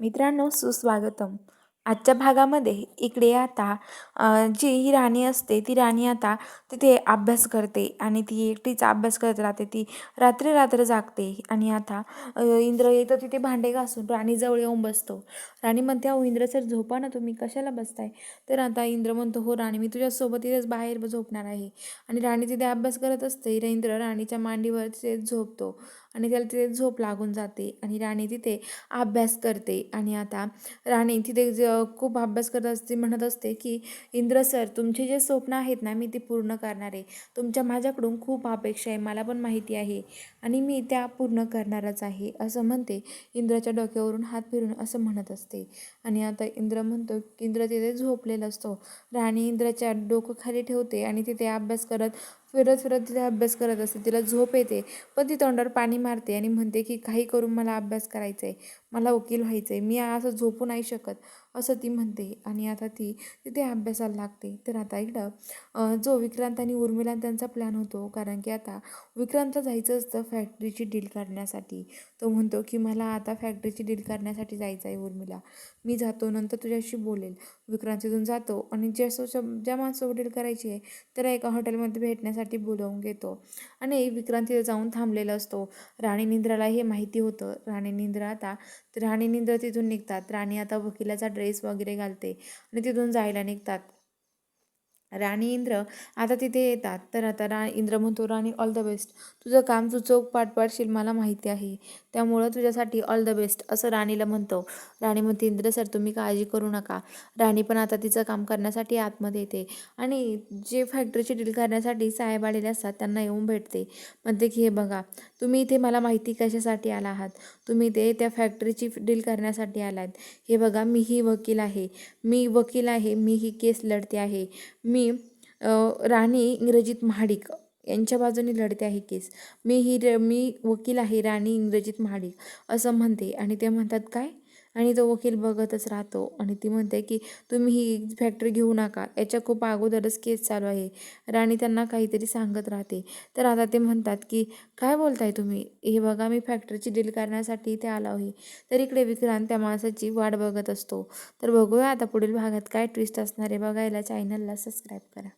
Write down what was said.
मित्रांनो, सुस्वागतम. आजच्या भागामध्ये इकडे आता जी ही राणी असते ती राणी आता तिथे अभ्यास करते आणि ती एकटीच अभ्यास करत राहते. ती रात्री रात्र जागते आणि आता इंद्र येतो तिथे भांडे घासून राणीजवळ येऊन बसतो. राणी म्हणते, अहो इंद्र सर झोपा ना, तुम्ही कशाला बसताय? तर आता इंद्र म्हणतो, हो राणी, मी तुझ्यासोबत इथेच बाहेर झोपणार आहे. आणि राणी तिथे अभ्यास करत असते. इंद्र राणीच्या मांडीवर तिथे झोपतो आणि त्याला तिथे झोप लागून जाते आणि राणी तिथे अभ्यास करते. आणि आता राणी तिथे खूप अभ्यास करत असते, म्हणत असते की इंद्र सर, तुमचे जे स्वप्न आहेत ना, मी ते पूर्ण करणार आहे. तुमच्या माझ्याकडून खूप अपेक्षा आहे, मला पण माहिती आहे आणि मी त्या पूर्ण करणारच आहे, असं म्हणते. इंद्राच्या डोक्यावरून हात फिरून असं म्हणत असते. आणि आता इंद्र म्हणतो की इंद्र तिथे झोपलेला असतो. राणी इंद्राच्या डोकं खाली ठेवते आणि तिथे अभ्यास करत फिरत फिरत तिथे अभ्यास करत असते. तिला झोप येते, पण ती तोंडावर पाणी मारते आणि म्हणते की काही करून मला अभ्यास करायचा आहे, मला वकील व्हायचं आहे, मी असं झोपू नाही शकत, असं ती म्हणते. आणि आता ती तिथे अभ्यासाला लागते. तर आता इकडं जो विक्रांत आणि उर्मिला त्यांचा प्लॅन होतो, कारण की आता विक्रांतला जायचं असतं फॅक्टरीची डील करण्यासाठी. तो म्हणतो की मला आता फॅक्टरीची डील करण्यासाठी जायचं आहे उर्मिला, मी जातो, नंतर तुझ्याशी बोलेल. विक्रांत तिथून जातो आणि ज्या माणसासोबत डील करायची आहे त्याला एका हॉटेलमध्ये भेटण्यासाठी बोलावून घेतो. आणि विक्रांत तिथे जाऊन थांबलेला असतो. राणी निंद्राला हे माहिती होतं. राणी निंद्रा तिथून निघतात. राणी आता वकिलाचा ड्रेस वगैरे घालते आणि तिथून जायला निघतात. राणी इंद्र आता तिथे येतात. तर आता इंद्र म्हणतो, राणी ऑल द बेस्ट, तुझं काम तू चोख पार पाडशील मला माहिती आहे, त्यामुळं तुझ्यासाठी ऑल द बेस्ट, असं राणीला म्हणतो. राणी म्हणते, इंद्र सर तुम्ही काळजी करू नका. राणी पण आता तिचं काम करण्यासाठी आतमध्ये येते आणि जे फॅक्टरीची डील करण्यासाठी साहेब आलेले असतात त्यांना येऊन भेटते. म्हणते की हे बघा, तुम्ही इथे मला माहिती कशासाठी आला आहात, तुम्ही ते त्या फॅक्टरीची डील करण्यासाठी आलात. हे बघा, मी वकील आहे, मी ही केस लढते आहे. मी राणी इंग्रजित महाडिक यांच्या बाजूने लढते आहे केस. मी वकील आहे राणी इंग्रजित महाडिक, असं म्हणते. आणि ते म्हणतात काय? आणि तो वकील बघतच राहतो आणि ती म्हणते की तुम्ही ही फॅक्टरी घेऊ नका, याच्या खूप अगोदरच केस चालू आहे. राणी त्यांना काहीतरी सांगत राहते. तर आता ते म्हणतात की काय बोलताय तुम्ही? हे बघा, मी फॅक्टरीची डील करण्यासाठी इथे आलो आहे. तर इकडे विक्रांत त्या माणसाची वाट बघत असतो. तर बघूया आता पुढील भागात काय ट्विस्ट असणार आहे. बघायला चॅनलला सबस्क्राईब करा.